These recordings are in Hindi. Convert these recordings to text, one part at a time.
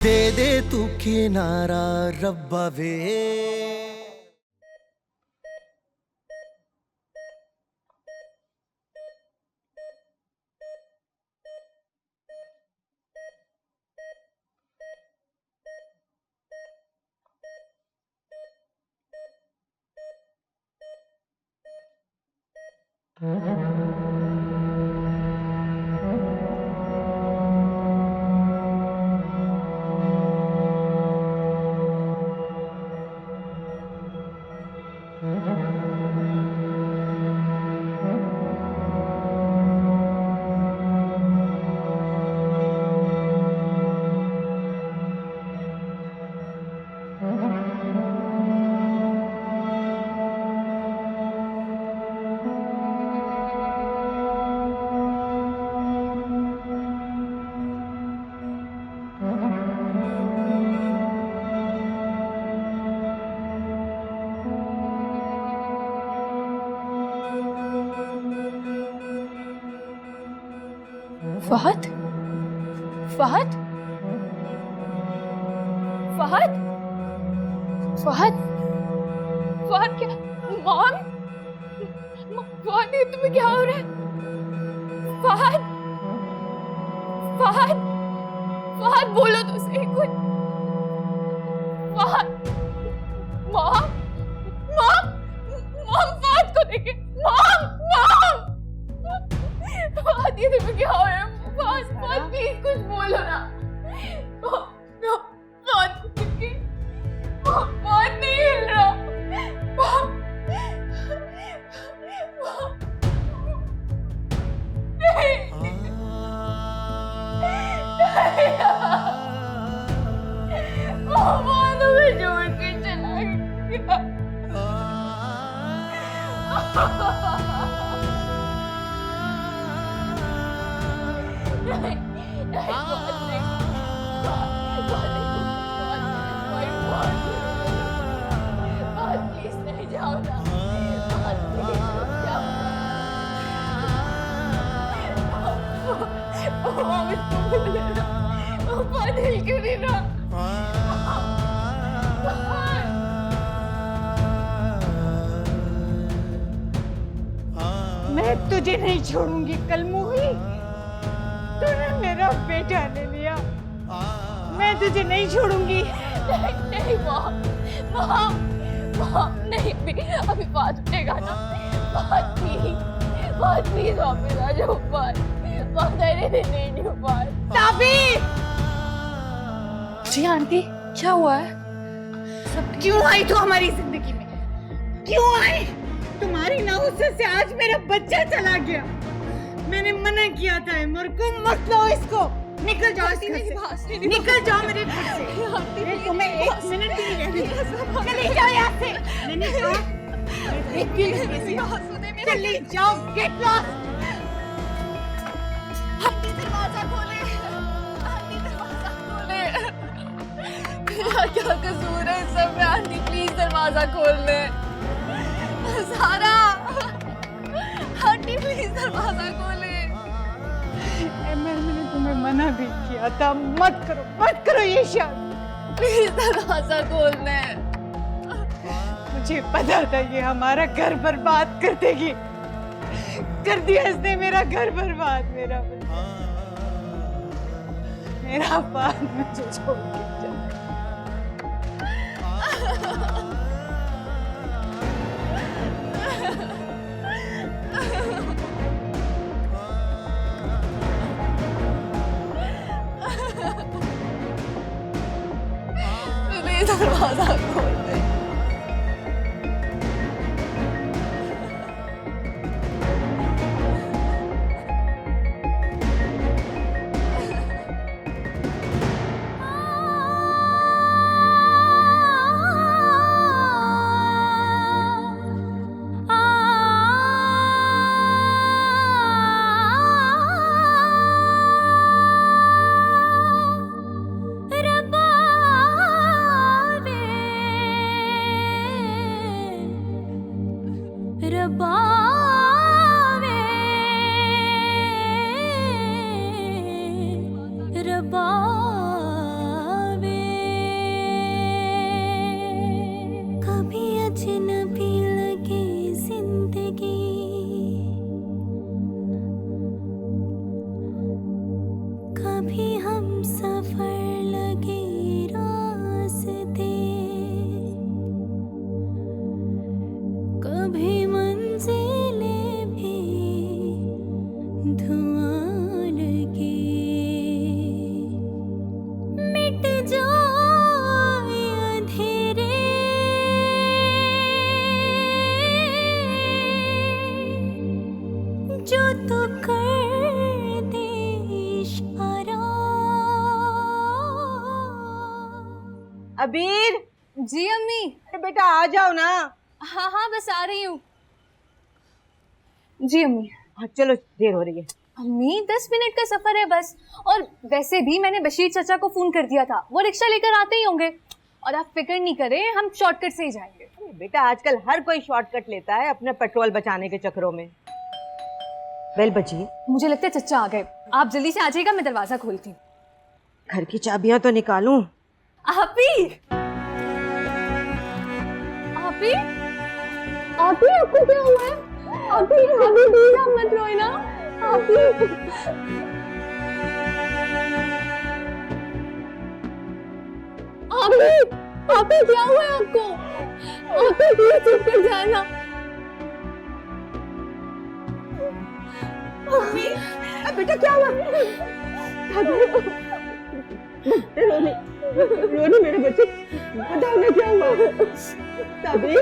दे दे तू किनारा रब्बा वे। फहद फहद फहद फहद फहद क्या मॉम फहद ये तुम्हें क्या हो रहा है? फहद फहद फहद बोलो तो सही कुछ। Fahad mom mom mom Fahad को देखे। मॉम मॉम फहद ये तुम्हें क्या हो रहा है? फहद फहद प्लीज कुछ बोलो ना। फहद को देखे। फहद नहीं हिल रहा। फहद हमें छोड़ के चला गया। क्यों नहीं रहा? मैं तुझे नहीं छोड़ूंगी कलमुही। तूने मेरा बेटा ले लिया, मैं तुझे नहीं छोड़ूंगी। नहीं मॉम मॉम मॉम नहीं अभी बात उठेगा ना। बात प्लीज वापस आ जाओ। बात नहीं बात। ताबीर जी आंटी क्या हुआ है? क्यों आई तू हमारी जिंदगी में? क्यों आई? तुम्हारी नाउसत से आज मेरा बच्चा चला गया। मैंने मना किया था इमर को, मत लो इसको। निकल जाओ इस घर से। निकल जाओ मेरे घर से। तुम्हें एक मिनट भी नहीं रहने। चले जाओ यहाँ से। मैंने कहा चले जाओ। Get lost. आंटी दरवाजा खोले। आंटी दरवाजा खोले। मेरा क्या कसूर है इस सब में? आंटी प्लीज दरवाजा खोल ले। सारा आंटी प्लीज दरवाजा खोले। मैंने तुम्हें मना भी किया था, मत करो ये शादी। प्लीज दरवाजा खोल ले। मुझे पता था ये हमारा घर बर्बाद कर देगी। कर दिया इसने मेरा घर बर्बाद। मेरा बात मुझे छोड़ के चला। प्लीज दरवाजा खोल दे। अबीर, जी अम्मी। अरे बेटा आ जाओ ना। हाँ हाँ बस आ रही हूँ। जी अम्मी। हाँ चलो, देर हो रही है। अम्मी 10 मिनट का सफर है बस। और वैसे भी मैंने बशीर चाचा को फोन कर दिया था, वो रिक्शा लेकर आते ही होंगे। और आप फिक्र नहीं करें, हम शॉर्टकट से ही जाएंगे। अरे बेटा आजकल हर कोई शॉर्टकट लेता है अपने पेट्रोल बचाने के चक्करों में। बेल बजी। मुझे लगता है चचा आ गए, आप जल्दी से आ जाइएगा, मैं दरवाजा खोलती हूँ। घर की चाबियां तो निकालूं। आपी आपी आपी, आपको क्या हुआ है? आपी अभी प्लीज आप मत रोए ना। आपी आपी आपी क्या हुआ है आपको? आपी प्लीज चुप कर जाना। मम्मी, बेटा क्या हुआ? रोने मेरे बच्चे, बताओ ना क्या हुआ? साबरी,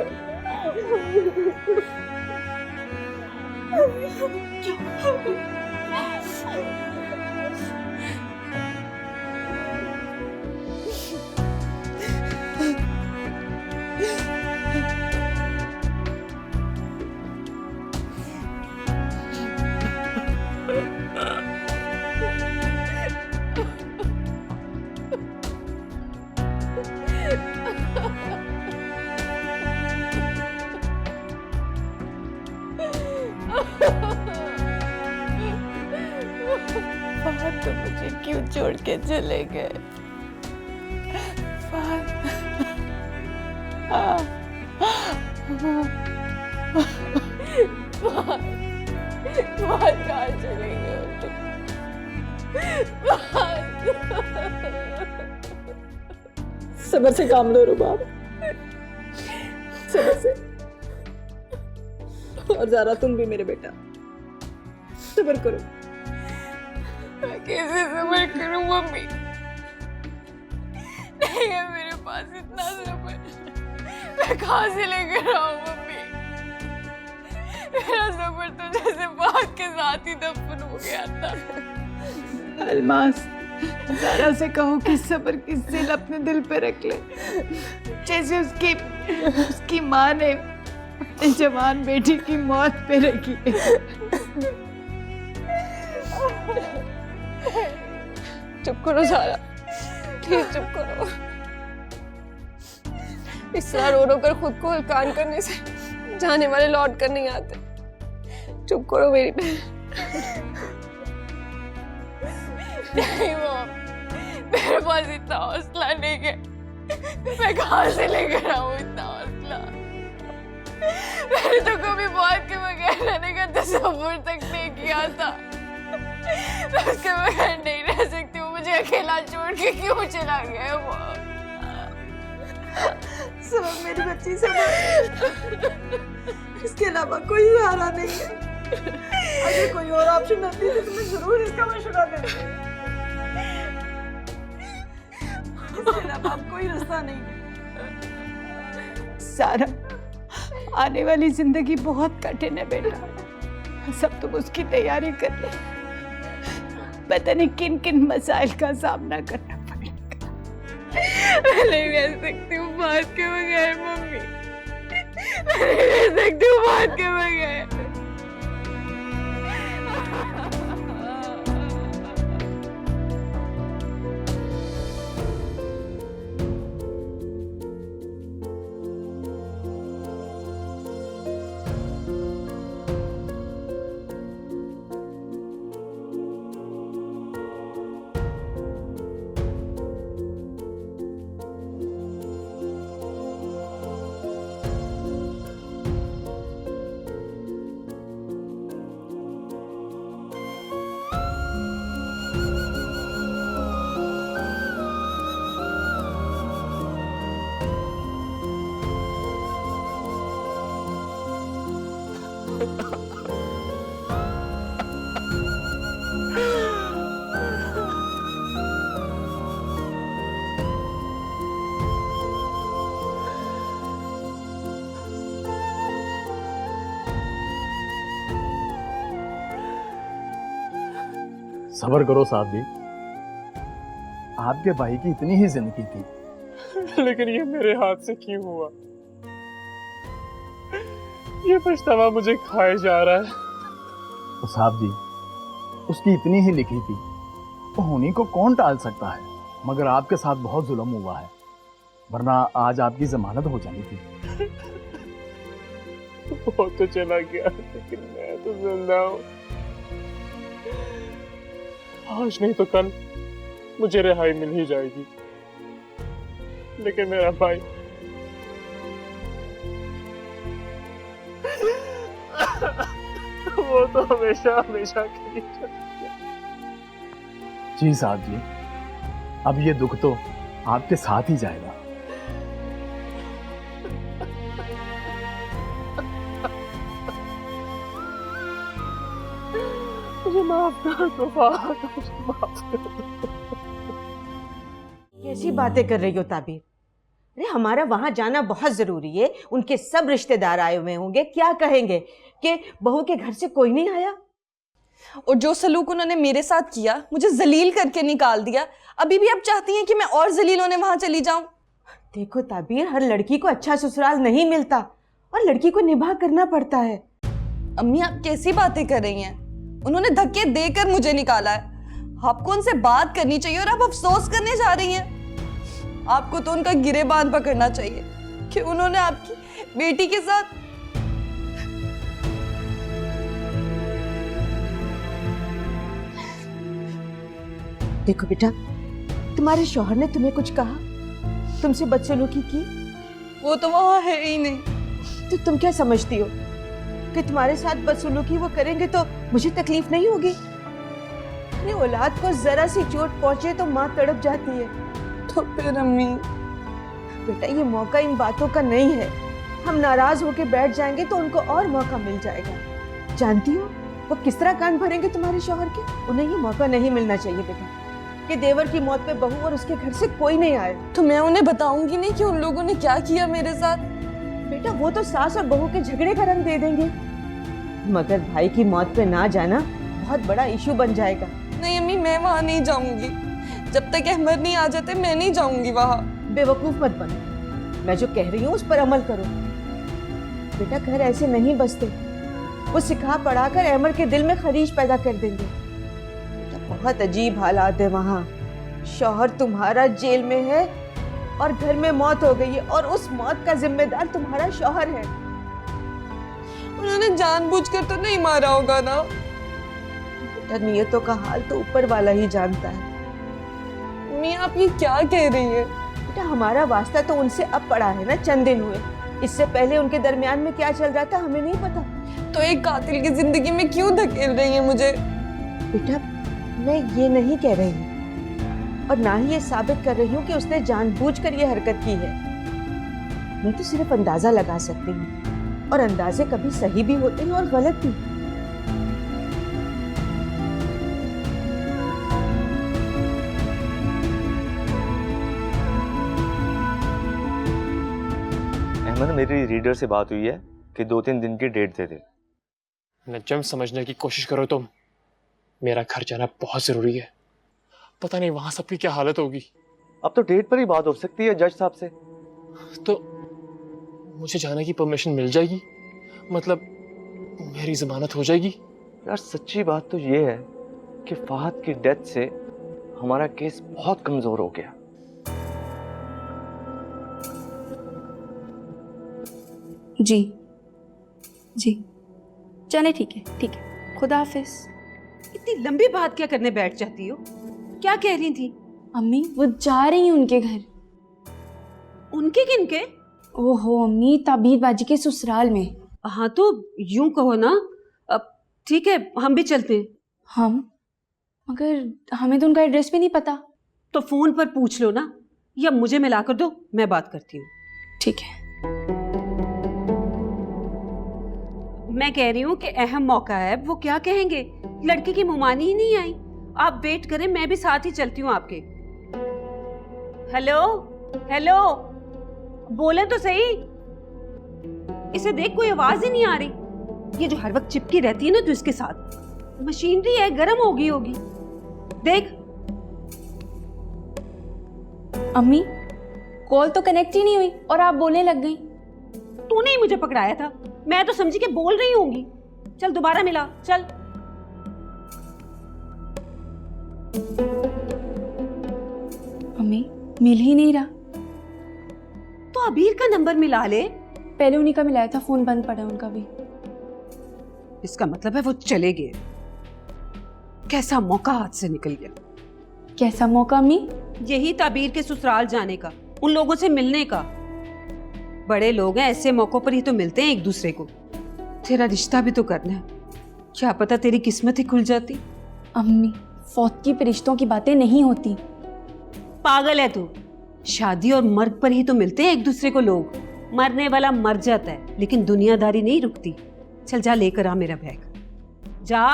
तो मुझे क्यों छोड़ के चले गए? कहाँ चले गए तुम? सबर से काम लो रुबाब, सबर से। और ज़रा तुम भी मेरे बेटा, सबर करो। मैं कैसे सबर करूं मम्मी? नहीं है मेरे पास इतना सबर। मैं कहाँ से लेकर आऊं मम्मी? मेरा सबर तो जैसे बाग के साथ ही दफन हो गया था। अलमास, ज़रा से कहो कि सबर की सिल अपने दिल पे रख ले, जैसे उसकी माँ ने जवान बेटी की मौत पे रखी है। चुप करो सारा, प्लीज चुप करो। इस तरह रो रो कर खुद को हल्कान करने से जाने वाले लौट कर नहीं आते। चुप करो मेरी बहन। नहीं मॉम, मेरे पास इतना हौसला नहीं है। मैं कहाँ से लेकर आऊँ इतना हौसला? मैंने तो कभी मौत के बगैर रहने का तसव्वुर तक नहीं किया था। मैं उसके बगैर नहीं रह सकती हूँ। मुझे अकेला छोड़ के क्यों चला गया वो? सब मेरी बच्ची, सब। इसके अलावा कोई सहारा नहीं है। अगर कोई और ऑप्शन होती तो मैं जरूर इसका मशवरा देती। इसके अलावा अब कोई रास्ता नहीं है। सारा, आने वाली जिंदगी बहुत कठिन है बेटा। सब तुम उसकी तैयारी कर लो। पता नहीं किन किन मसाइल का सामना करना पड़ेगा। मैं नहीं रह सकती हूँ बात के बगैर मम्मी। मैं नहीं रह सकती हूँ बात के बगैर। सब्र करो साहब जी, आपके भाई की इतनी ही जिंदगी थी, लेकिन ये मेरे हाथ से क्यों हुआ? ये पछतावा मुझे खाए जा रहा है। तो साहब जी, उसकी इतनी ही लिखी थी, तो होने को कौन टाल सकता है? मगर आपके साथ बहुत जुल्म हुआ है, वरना आज आपकी जमानत हो जानी थी। वो तो चला गया, लेकिन मैं तो जिंदा हूँ। आज नहीं तो कल मुझे रिहाई मिल ही जाएगी, लेकिन मेरा भाई वो तो हमेशा हमेशा के लिए चला गया। जी साहब जी, अब ये दुख तो आपके साथ ही जाएगा। मुझे माफ कर दो फहद, मुझे माफ कर दो। कैसी बातें कर रही हो ताबीर? अरे हमारा वहां जाना बहुत जरूरी है, उनके सब रिश्तेदार आए हुए होंगे, क्या कहेंगे कि बहू के घर से कोई नहीं आया? और जो सलूक उन्होंने मेरे साथ किया, मुझे जलील करके निकाल दिया, अभी भी आप चाहती हैं कि मैं और जलील होने वहां चली जाऊं? देखो ताबीर, हर लड़की को अच्छा ससुराल नहीं मिलता और लड़की को निभा करना पड़ता है। अम्मी आप कैसी बातें कर रही हैं? उन्होंने धक्के देकर मुझे निकाला है। आपको उनसे बात करनी चाहिए और आप अफसोस करने जा रही हैं। आपको तो उनका गिरेबान पकड़ना चाहिए कि उन्होंने आपकी बेटी के साथ। देखो बेटा, तुम्हारे शौहर ने तुम्हें कुछ कहा? तुमसे बदसलूकी की? वो तो वहां है ही नहीं। तो तुम क्या समझती हो कि तुम्हारे साथ बदसलूकी वो करेंगे तो मुझे तकलीफ नहीं होगी? अपनी औलाद को जरा सी चोट पहुंचे तो माँ तड़प जाती है। तो फिर अम्मी, बेटा ये मौका इन बातों का नहीं है। हम नाराज होके बैठ जाएंगे तो उनको और मौका मिल जाएगा। जानती हो वो किस तरह कान भरेंगे तुम्हारे शौहर के? उन्हें ये मौका नहीं मिलना चाहिए बेटा कि देवर की मौत पे बहू और उसके घर से कोई नहीं आए। तो मैं उन्हें बताऊंगी नहीं कि उन लोगों ने क्या किया मेरे साथ। बेटा वो तो सास और बहू के झगड़े का रंग दे देंगे, मगर भाई की मौत पे ना जाना बहुत बड़ा इशू बन जाएगा। नहीं अम्मी, मैं वहां नहीं जाऊंगी। जब तक अहमद नहीं आ जाते मैं नहीं जाऊंगी वहां। बेवकूफ मत बनो, मैं जो कह रही हूँ उस पर अमल करो। बेटा घर ऐसे नहीं बसते, वो सिखा पढ़ाकर अहमद के दिल में खरीश पैदा कर देंगे। बहुत अजीब हालात है वहाँ। शौहर तुम्हारा जेल में है और घर में मौत हो गई है और उस मौत का जिम्मेदार तुम्हारा शौहर है। उन्होंने जानबूझकर तो नहीं मारा होगा ना? नियतों का हाल तो ऊपर वाला ही जानता है। मम्मी आप ये क्या कह रही है? बेटा हमारा वास्ता तो उनसे अब पड़ा है ना, चंद दिन हुए। इससे पहले उनके दरमियान में क्या चल रहा था हमें नहीं पता। तो एक कातिल की जिंदगी में क्यों धकेल रही है मुझे? बेटा मैं ये नहीं कह रही हूँ और ना ही ये साबित कर रही हूँ कि उसने जानबूझकर ये हरकत की है। मैं तो सिर्फ अंदाजा लगा सकती हूँ और अंदाजे कभी सही भी होते हैं और गलत भी। अहमद, मेरी रीडर से बात हुई है कि 2-3 दिन की डेट दे दे। नजम समझने की कोशिश करो तुम, मेरा घर जाना बहुत जरूरी है। पता नहीं वहां सबकी क्या हालत होगी। अब तो डेट पर ही बात हो सकती है जज साहब से। तो मुझे जाने की परमिशन मिल जाएगी? मतलब मेरी जमानत हो जाएगी? यार सच्ची बात तो ये है कि फहद की डेथ से हमारा केस बहुत कमजोर हो गया। जी जी चले, ठीक है, खुदा हाफिज। इतनी लंबी बात क्या करने बैठ जाती हो? क्या कह रही थी? अम्मी वो जा रही हैं उनके घर। उनके किनके? ओहो अम्मी, ताबीर बाजी के ससुराल में। हाँ तो यूं कहो ना, अब ठीक है हम भी चलते हैं। हम? मगर हमें तो उनका एड्रेस भी नहीं पता। तो फोन पर पूछ लो ना, या मुझे मिला कर दो, मैं बात करती हूँ। ठीक है। मैं कह रही हूँ कि अहम मौका है, वो क्या कहेंगे? लड़की की मुमानी ही नहीं आई। आप वेट करें, मैं भी साथ ही चलती हूँ आपके। हेलो हेलो, बोले तो सही। इसे देख कोई आवाज ही नहीं आ रही। ये जो हर वक्त चिपकी रहती है ना तो इसके साथ, मशीनरी है, गर्म हो गई होगी। देख। अम्मी कॉल तो कनेक्ट ही नहीं हुई और आप बोलने लग गई। तूने ही मुझे पकड़ाया था, मैं तो समझी कि बोल रही होंगी। चल दोबारा मिला, चल। मम्मी मिल ही नहीं रहा। तो अबीर का नंबर मिला ले। पहले उन्हीं का मिलाया था, फोन बंद पड़ा उनका भी। इसका मतलब है वो चले गए। कैसा मौका हाथ से निकल गया। कैसा मौका अम्मी? यही ताबीर के ससुराल जाने का, उन लोगों से मिलने का। बड़े लोग हैं, ऐसे मौकों पर ही तो मिलते हैं एक दूसरे को। तेरा रिश्ता भी तो करना है, क्या पता तेरी किस्मत ही खुल जाती। अम्मी फौत की रिश्तों की बातें नहीं होती। पागल है तू। शादी और मर्ग पर ही तो मिलते हैं एक दूसरे को लोग। मरने वाला मर जाता है, लेकिन दुनियादारी नहीं रुकती। चल जा, लेकर आ मेरा बैग, जा।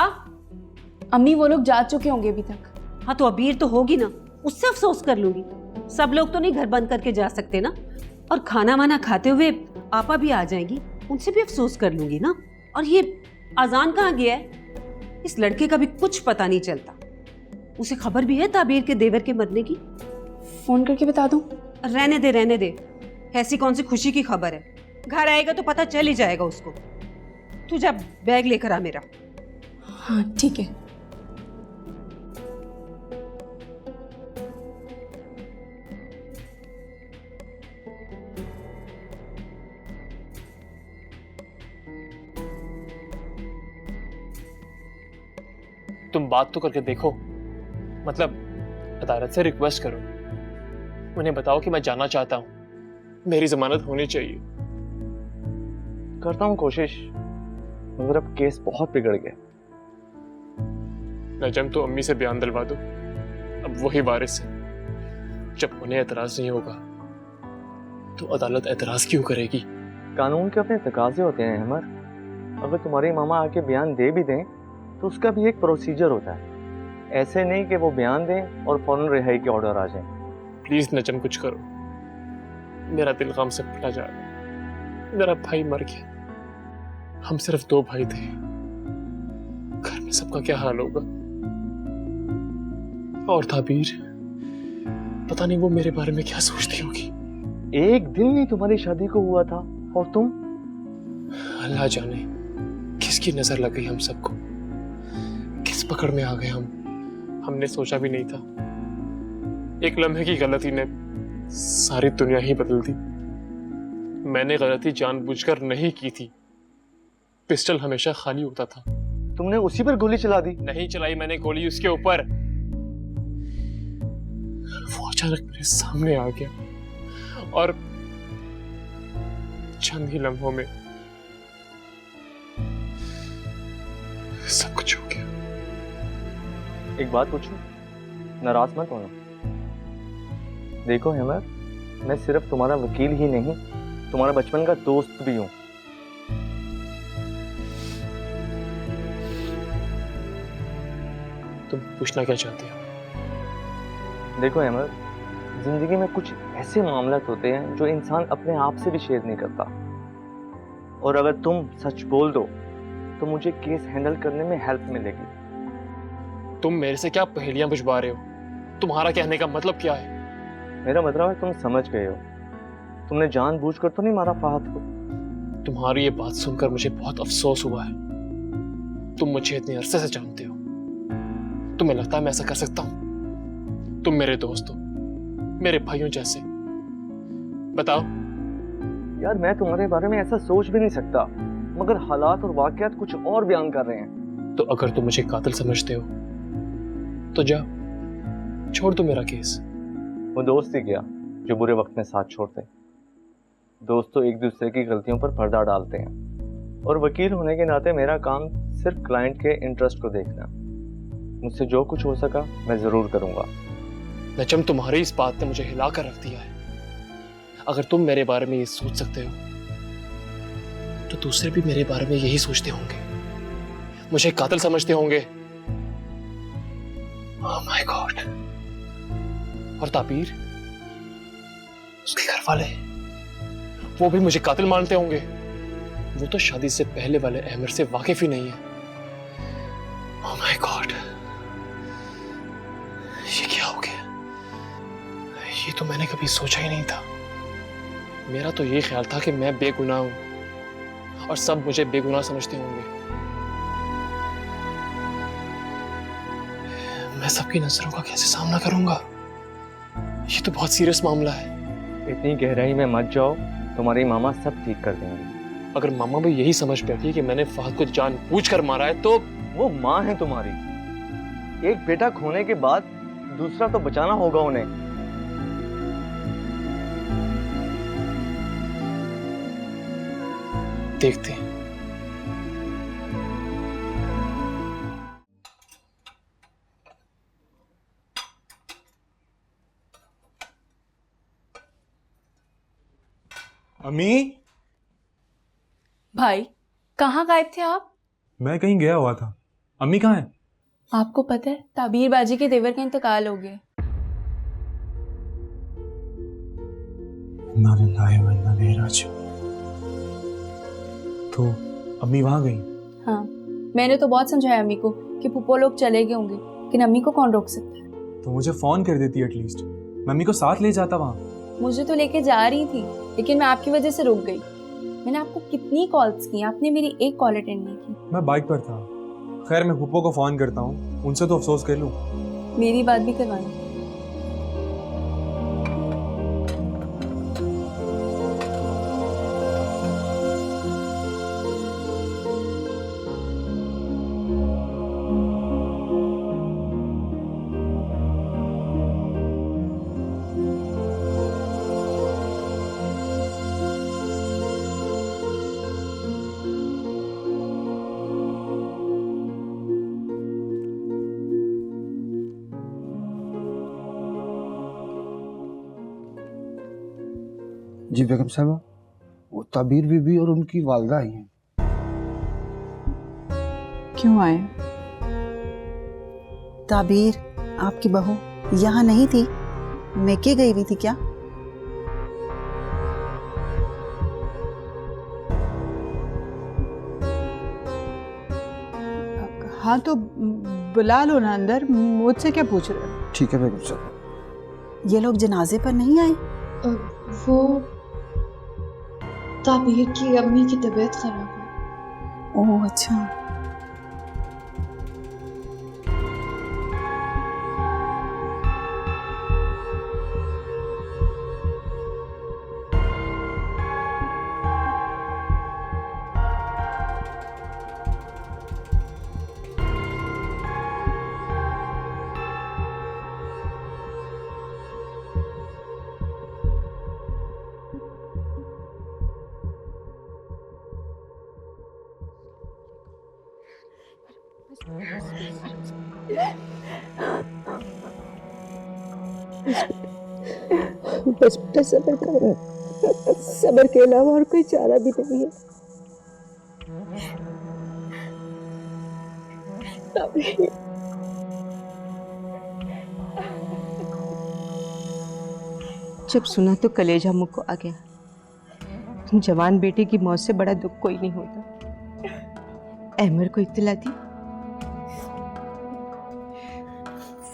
अम्मी वो लोग जा चुके होंगे अभी तक। हाँ तो अबीर तो होगी ना, उससे अफसोस कर लूंगी। सब लोग तो नहीं घर बंद करके जा सकते ना। और खाना वाना खाते हुए आपा भी आ जाएगी, उनसे भी अफसोस कर लूंगी ना। और ये अजान कहाँ गया है? इस लड़के का भी कुछ पता नहीं चलता। उसे खबर भी है ताबीर के देवर के मरने की? फोन करके बता दूं? रहने दे, रहने दे। ऐसी कौन सी खुशी की खबर है? घर आएगा तो पता चल ही जाएगा उसको। तू जा, बैग लेकर आ मेरा। हाँ ठीक है। तुम बात तो करके देखो, मतलब अदालत से रिक्वेस्ट करो, उन्हें बताओ कि मैं जाना चाहता हूं, मेरी जमानत होनी चाहिए। करता हूँ कोशिश, मगर अब केस बहुत बिगड़ गया। नजम तो अम्मी से बयान दिलवा दो, अब वही वारिस है। जब उन्हें एतराज नहीं होगा तो अदालत एतराज क्यों करेगी? कानून के अपने तकाजे होते हैं अहमद। अगर तुम्हारी मामा आके बयान दे भी दें तो उसका भी एक प्रोसीजर होता है। ऐसे नहीं कि वो बयान दें और फौरन रिहाई के ऑर्डर आ जाए। प्लीज नजम कुछ करो, मेरा दिल गम से फटा जा रहा है। मेरा भाई मर गया, हम सिर्फ 2 भाई थे, घर में सबका क्या हाल होगा? और ताबीर, पता नहीं वो मेरे बारे में क्या सोचती होगी। एक दिन नहीं तुम्हारी शादी को हुआ था और तुम? अल्लाह जाने किसकी नजर लग गई हम सबको, किस पकड़ में आ गए हम। हमने सोचा भी नहीं था, एक लम्हे की गलती ने सारी दुनिया ही बदल दी। मैंने गलती जानबूझकर नहीं की थी, पिस्टल हमेशा खाली होता था। तुमने उसी पर गोली चला दी? नहीं चलाई मैंने गोली उसके ऊपर, वो अचानक मेरे सामने आ गया और चंद ही लम्हों में सब कुछ हो गया। एक बात पूछूं, नाराज मत होना। देखो हेमर, मैं सिर्फ तुम्हारा वकील ही नहीं, तुम्हारा बचपन का दोस्त भी हूं। तुम पूछना क्या चाहते हो? देखो हेमर, जिंदगी में कुछ ऐसे मामले होते हैं जो इंसान अपने आप से भी शेयर नहीं करता। और अगर तुम सच बोल दो तो मुझे केस हैंडल करने में हेल्प मिलेगी। तुम मेरे से क्या पहेलियां बुझवा रहे हो? तुम्हारा कहने का मतलब क्या है? मेरा मतलब है तुम समझ गए हो। तुमने जानबूझकर तो नहीं मारा फाहद को? तुम्हारी ये बात सुनकर मुझे बहुत अफसोस हुआ है। तुम मुझे इतने अरसे से जानते हो, तुम्हें लगता है मैं ऐसा कर सकता हूं? तुम मेरे दोस्त हो, मेरे भाइयों जैसे। बताओ। यार मैं तुम्हारे बारे में ऐसा सोच भी नहीं सकता, मगर हालात और वाकयात कुछ और बयान कर रहे हैं। तो अगर तुम मुझे कातिल समझते हो तो जाओ, छोड़ दो मेरा केस। वो दोस्त ही क्या जो बुरे वक्त में साथ छोड़ते। दोस्त तो एक दूसरे की गलतियों पर पर्दा डालते हैं, और वकील होने के नाते मेरा काम सिर्फ क्लाइंट के इंटरेस्ट को देखना। मुझसे जो कुछ हो सका मैं जरूर करूंगा। नजम, तुम्हारी इस बात ने मुझे हिला कर रख दिया है। अगर तुम मेरे बारे में ये सोच सकते हो तो दूसरे भी मेरे बारे में यही सोचते होंगे, मुझे कातिल समझते होंगे। Oh my God. और ताबीर, उसके घर वाले, वो भी मुझे कातिल मानते होंगे। वो तो शादी से पहले वाले अहमर से वाकिफ ही नहीं है। ओह माय गॉड, ये क्या हो गया? ये तो मैंने कभी सोचा ही नहीं था। मेरा तो ये ख्याल था कि मैं बेगुनाह हूं और सब मुझे बेगुनाह समझते होंगे। मैं सबकी नजरों का कैसे सामना करूंगा? ये तो बहुत सीरियस मामला है। इतनी गहराई में मत जाओ, तुम्हारी मामा सब ठीक कर देंगे। अगर मामा भी यही समझ बैठी कि मैंने फहद को जानबूझकर मारा है तो वो माँ है तुम्हारी। एक बेटा खोने के बाद दूसरा तो बचाना होगा उन्हें। देखते हैं। अम्मी, भाई कहाँ गायब थे आप? मैं कहीं गया हुआ था। अम्मी कहाँ है? आपको पता है ताबीर बाजी के देवर का इंतकाल हो गया। इन्ना लिल्लाहि व इन्ना इलैहि राजिऊन। तो अम्मी वहां गई? हाँ, मैंने तो बहुत समझाया अम्मी को कि पुप्पो लोग चले गए होंगे, लेकिन अम्मी को कौन रोक सकता है। तो मुझे फोन कर देती एटलीस्ट, मैं अम्मी को साथ ले जाता वहां। मुझे तो लेके जा रही थी, लेकिन मैं आपकी वजह से रुक गई। मैंने आपको कितनी कॉल्स की, आपने मेरी एक कॉल अटेंड नहीं की। मैं बाइक पर था। खैर मैं पुप्पो को फोन करता हूँ, उनसे तो अफसोस कर लूँ। मेरी बात भी करवानी। जी बेगम साहबा, वो ताबीर बीबी और उनकी वालदा आई हैं। क्यों आए? ताबीर आपकी बहू यहाँ नहीं थी, मैके गई हुई थी क्या? हाँ तो बुला लो ना अंदर, मुझसे क्या पूछ रहे हो? ठीक है बेगम साहबा। ये लोग जनाजे पर नहीं आए? वो ताबीर की अम्मी की तबीयत खराब है। ओह अच्छा। बस बेटा सब्र करो, सब्र के अलावा और कोई चारा भी नहीं है। जब सुना तो कलेजा मुझ को आ गया। जवान बेटे की मौत से बड़ा दुख कोई नहीं होता। अहमर को इत्तला दी?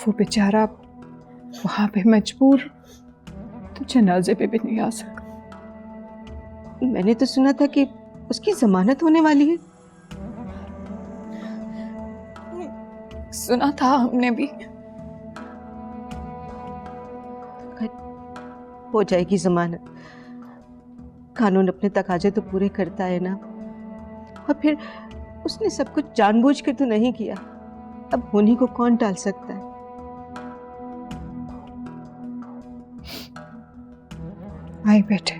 वो बेचारा वहां पे मजबूर, तो जनाजे पे भी नहीं आ सका। मैंने तो सुना था कि उसकी जमानत होने वाली है। सुना था हमने भी। हो जाएगी जमानत। कानून अपने तकाजे तो पूरे करता है ना। और फिर उसने सब कुछ जानबूझकर तो नहीं किया, अब होनी को कौन टाल सकता है। आई बेटे,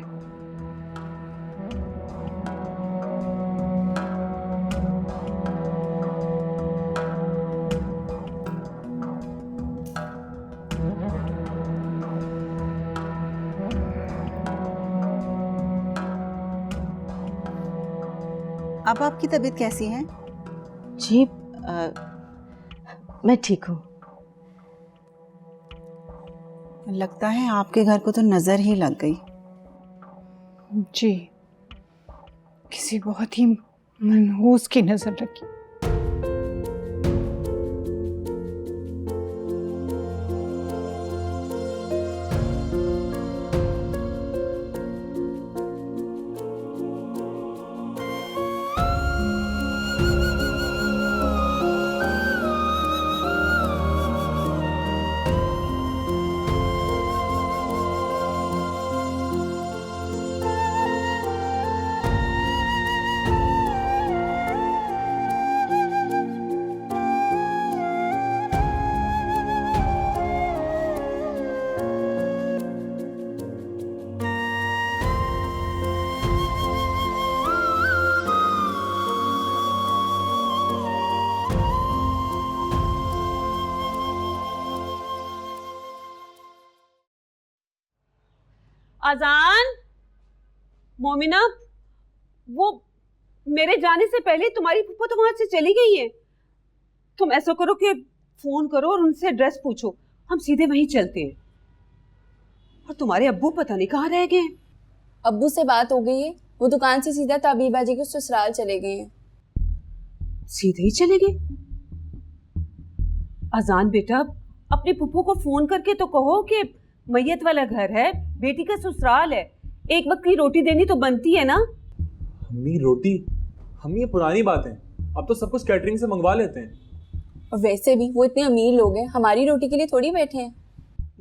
अब आपकी तबीयत कैसी है? जी मैं ठीक हूँ। लगता है आपके घर को तो नजर ही लग गई। जी, किसी बहुत ही मनहूस की नजर लगी। अजान, मोमिना, वो मेरे जाने से पहले तुम्हारी फूफा तो वहां से चली गई है। तुम ऐसा करो कि फोन करो और उनसे एड्रेस पूछो, हम सीधे वहीं चलते हैं। और तुम्हारे अब्बू पता नहीं कहाँ रह गए। अब्बू से बात हो गई है, वो दुकान से सीधा ताबीबा जी के ससुराल चले गए हैं। सीधे ही चले गए? अजान बेटा, अपने पुप्पो को फोन करके तो कहो कि मैयत वाला घर है, बेटी का ससुराल है, एक वक्त की रोटी देनी तो बनती है ना। अम्मी रोटी, हम ये पुरानी बात है, अब तो सब कुछ कैटरिंग से मंगवा लेते हैं। और वैसे भी वो इतने अमीर लोग हैं, हमारी रोटी के लिए थोड़ी बैठे हैं।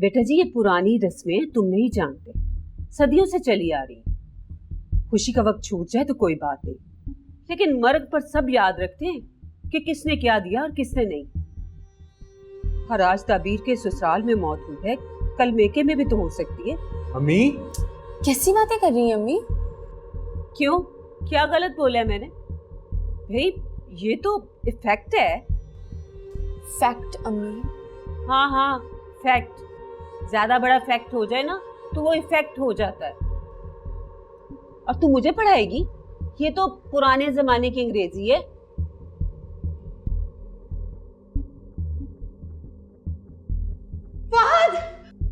बेटा जी, ये पुरानी रस्में तुम नहीं जानते, सदियों से चली आ रही। खुशी का वक्त छूट जाए तो कोई बात नहीं, लेकिन मर्ग पर सब याद रखते हैं कि किसने क्या दिया और किसने नहीं। और आज ताबीर के ससुराल में मौत हुई है, कल मेके में भी तो हो सकती है। अम्मी कैसी बातें कर रही हैं अम्मी? क्यों, क्या गलत बोला है मैंने? भाई ये तो इफेक्ट है। फैक्ट अम्मी? हाँ हाँ फैक्ट, ज्यादा बड़ा फैक्ट हो जाए ना तो वो इफेक्ट हो जाता है। और तू मुझे पढ़ाएगी? ये तो पुराने जमाने की अंग्रेजी है। फहद,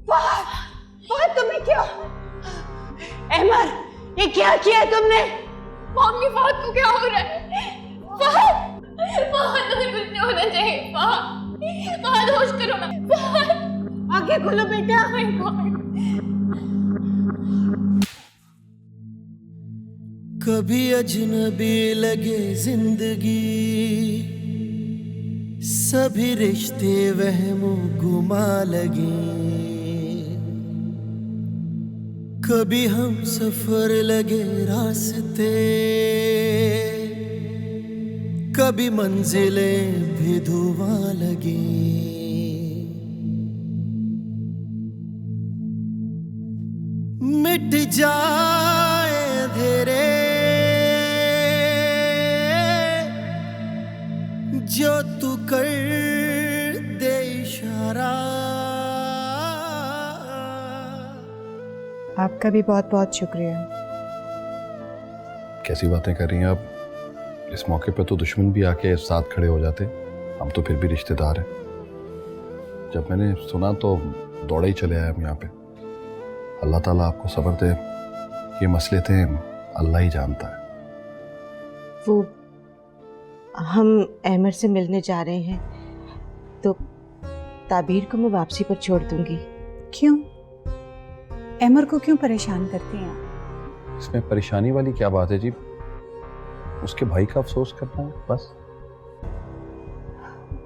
फहद, फहद तुमने क्या? अहमद, ये क्या किया तुमने? मम्मी फहद को क्या हो रहा है? फहद, फहद तुम्हें कुछ नहीं होना चाहिए। फहद, फहद होश करो ना। फहद, आंखें खोलो बेटा। कभी अजनबी लगे जिंदगी, सभी रिश्ते वहमो गुमा लगे। कभी हम सफर लगे रास्ते, कभी मंजिलें भी धुआं लगे। मिट जाए अंधेरे जो तू कर दे इशारा। आपका भी बहुत बहुत शुक्रिया। कैसी बातें कर रही हैं आप? इस मौके पे तो दुश्मन भी आके साथ खड़े हो जाते, हम तो फिर भी रिश्तेदार हैं। जब मैंने सुना तो दौड़े ही चले आए हम यहाँ पे। अल्लाह ताला आपको सब्र दे, ये मसले थे अल्लाह ही जानता है। वो हम अहमद से मिलने जा रहे हैं, तो ताबीर को मैं वापसी पर छोड़ दूंगी। क्यों? अहमद को क्यों परेशान करती हैं आप? इसमें परेशानी वाली क्या बात है जी? उसके भाई का अफसोस करना है बस।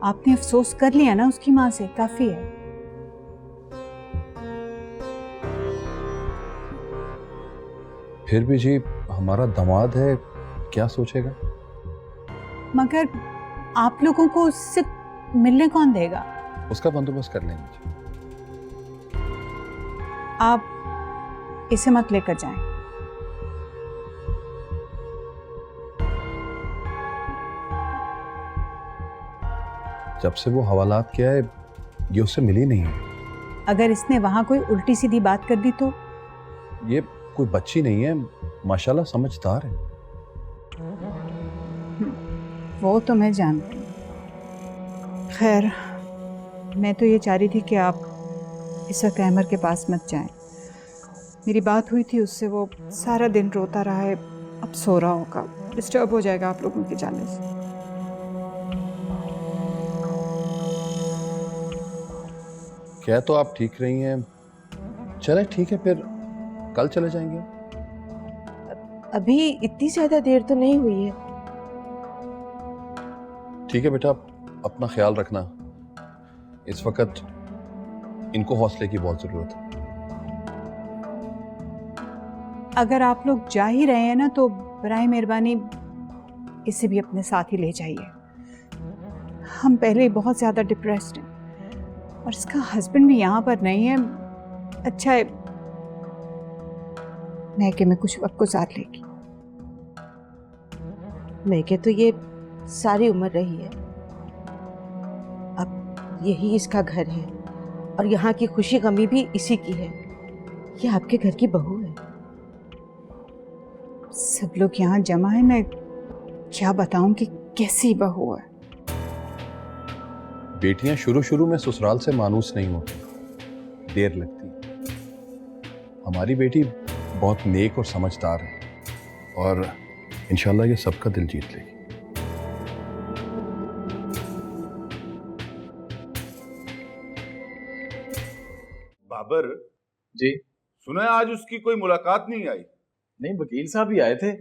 आपने अफसोस कर लिया ना उसकी माँ से, काफी है। फिर भी जी हमारा दामाद है, क्या सोचेगा? मगर आप लोगों को उससे मिलने कौन देगा? उसका बंदोबस्त कर लेंगे जी। आप इसे मत लेकर जाएं। जब से वो हवालात किया है ये उससे मिली नहीं है। अगर इसने वहां कोई उल्टी सीधी बात कर दी तो? ये कोई बच्ची नहीं है, माशाल्लाह समझदार है। वो तो मैं जानती हूँ। खैर, मैं तो ये चाह रही थी कि आप इस वक्त अहमद के पास मत जाएं। मेरी बात हुई थी उससे, वो सारा दिन रोता रहा है, अब सो रहा होगा, डिस्टर्ब हो जाएगा आप लोगों के जाने से। क्या तो आप ठीक रही हैं, चले ठीक है फिर कल चले जाएंगे। अभी इतनी ज्यादा देर तो नहीं हुई है। ठीक है बेटा, अपना ख्याल रखना, इस वक्त इनको हौसले की बहुत जरूरत है। अगर आप लोग जा ही रहे हैं ना तो बराए मेहरबानी इसे भी अपने साथ ही ले जाइए। हम पहले ही बहुत ज़्यादा डिप्रेस्ड हैं और इसका हस्बैंड भी यहाँ पर नहीं है। अच्छा है मैके में कुछ वक्त गुजार लेगी। मैके तो ये सारी उम्र रही है, अब यही इसका घर है और यहाँ की खुशी गमी भी इसी की है। ये आपके घर की बहू है। सब लोग यहाँ जमा है, मैं क्या बताऊं कि कैसी बहू है। बेटियां शुरू शुरू में ससुराल से मानूस नहीं होती, देर लगती है। हमारी बेटी बहुत नेक और समझदार है और इंशाल्लाह ये सबका दिल जीत लेगी। बाबर जी। सुना है आज उसकी कोई मुलाकात नहीं आई? नहीं, वकील साहब ही आए थे,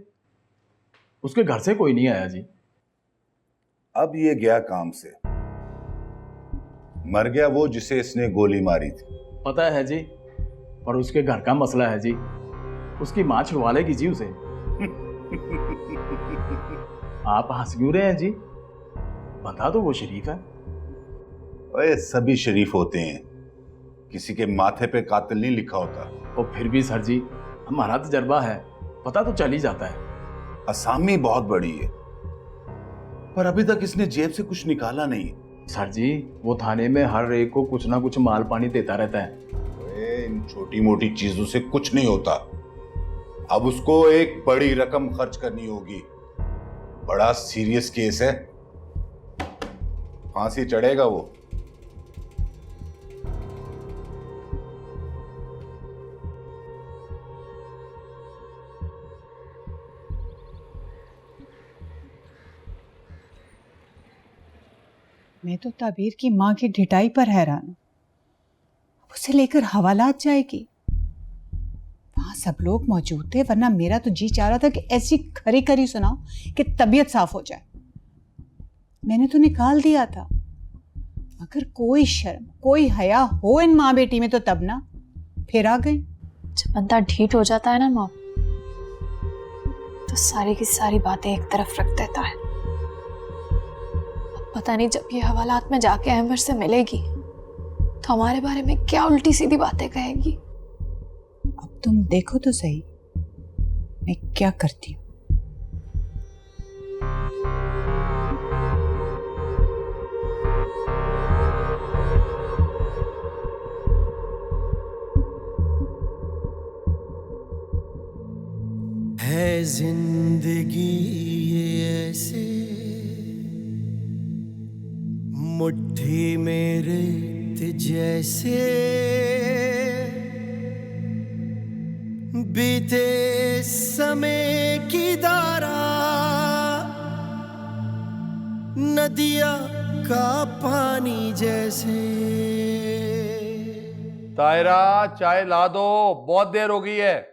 उसके घर से कोई नहीं आया जी। अब ये गया काम से। मर गया वो जिसे इसने गोली मारी थी। पता है जी, पर उसके घर का मसला है जी, उसकी मां छुड़वा लेगी जी उसे। आप हंस क्यों रहे हैं जी? बता दो, वो शरीफ है। ओए, सभी शरीफ होते हैं, किसी के माथे पे कातिल नहीं लिखा होता। और फिर भी सर जी, हमारा तजर्बा है, पता तो चल ही जाता है। असामी बहुत बड़ी है, पर अभी तक इसने जेब से कुछ निकाला नहीं। सर जी, वो थाने में हर एक को कुछ ना कुछ माल पानी देता रहता है। इन छोटी मोटी चीजों से कुछ नहीं होता। अब उसको एक बड़ी रकम खर्च करनी होगी। बड़ा सीरियस केस है, फांसी चढ़ेगा वो। मैं तो ताबीर की माँ की ढिठाई पर हैरान हूँ। उसे लेकर हवालात जाएगी। वहां सब लोग मौजूद थे, वरना मेरा तो जी चाह रहा था कि ऐसी खरी खरी सुनाओ कि तबीयत साफ हो जाए। मैंने तो निकाल दिया था, अगर कोई शर्म कोई हया हो इन माँ बेटी में तो तब ना, फिर आ गई। जब बंदा ढीठ हो जाता है ना मॉम, तो सारी की सारी बातें एक तरफ रख देता है। अब पता नहीं जब ये हवालात में जाके अहमद से मिलेगी तो हमारे बारे में क्या उल्टी सीधी बातें कहेगी। अब तुम देखो तो सही मैं क्या करती हूँ। है जिंदगी ये ऐसे मुट्ठी में रेत जैसे, बीते समय की धारा नदिया का पानी जैसे। तायरा, चाय ला दो, बहुत देर हो गई है।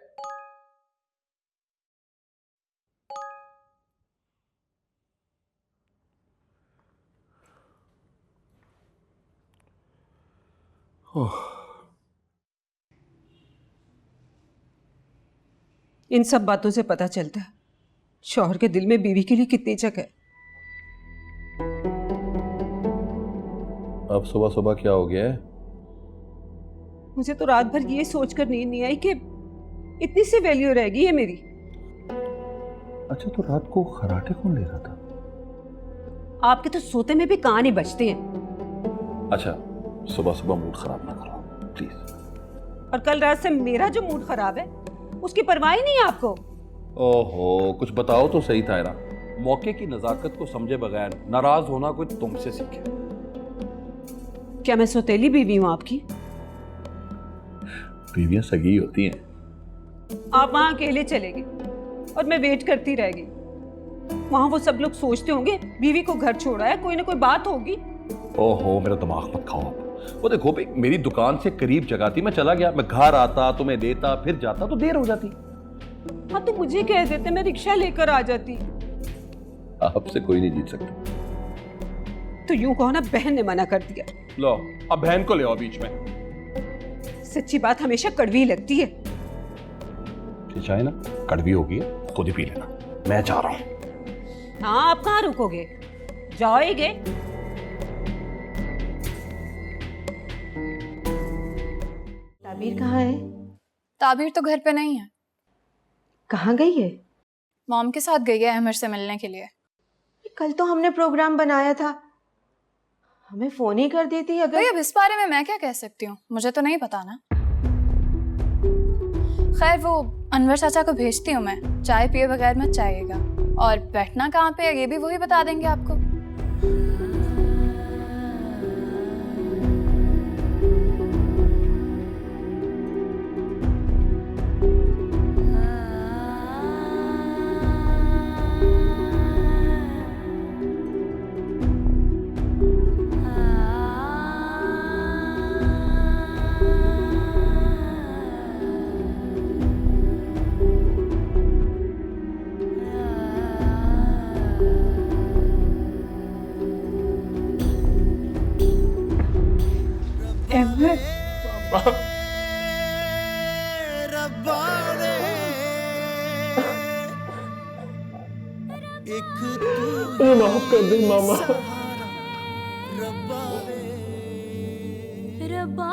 इन सब बातों से पता चलता है शौहर के दिल में बीवी के लिए कितनी जगह है। अब सुबह सुबह क्या हो गया है? मुझे तो रात भर ये सोचकर नींद नहीं आई कि इतनी सी वैल्यू रहेगी ये मेरी। अच्छा, तो रात को खराटे कौन ले रहा था? आपके तो सोते में भी कान ही बजते हैं। अच्छा, सुबह सुबह मूड खराब ना करो प्लीज। और कल रात से मेरा जो मूड खराब है उसकी परवाह ही नहीं है आपको। ओहो, कुछ बताओ तो सही तायरा। मौके की नजाकत को समझे बगैर नाराज होना कोई तुमसे सीखे। क्या मैं सौतेली बीवी हूँ आपकी? बीवियां सगी होती हैं। आप वहां अकेले चले गए और मैं वेट करती रह गई। वहां वो सब लोग सोचते होंगे बीवी को घर छोड़ा है, कोई ना कोई बात होगी। ओहो, मेरा दिमाग मत खाओ। वो देखो भाई, मेरी दुकान से करीब जगह थी, मैं चला गया, मैं घर आता, तुम्हें देता, फिर जाता तो देर हो जाती। हाँ तो मुझे कह देते, मैं रिक्शा लेकर आ जाती। आपसे कोई नहीं जीत सकता। तो यूं कहो ना, बहन ने मना कर दिया। लो, अब बहन को ले आओ बीच में। सच्ची बात हमेशा कड़वी लगती है। चाहे ना कड़वी होगी, खुद ही पी लेना, मैं जा रहा हूं। हाँ, आप कहाँ रुकोगे, जाओगे? ताबीर कहाँ है? ताबीर तो घर पे नहीं है। कहाँ गई है? मॉम के साथ गई है अहमद से मिलने के लिए। कल तो हमने प्रोग्राम बनाया था, हमें फोन ही कर देती। अगर भाई अब इस बारे में मैं क्या कह सकती हूँ, मुझे तो नहीं पता ना। खैर वो अनवर चाचा को भेजती हूँ मैं, चाय पिए बगैर मत जाइएगा। और बैठना कहाँ पे है ये भी वही बता देंगे आपको। माफ कर दे मामा। रब्बा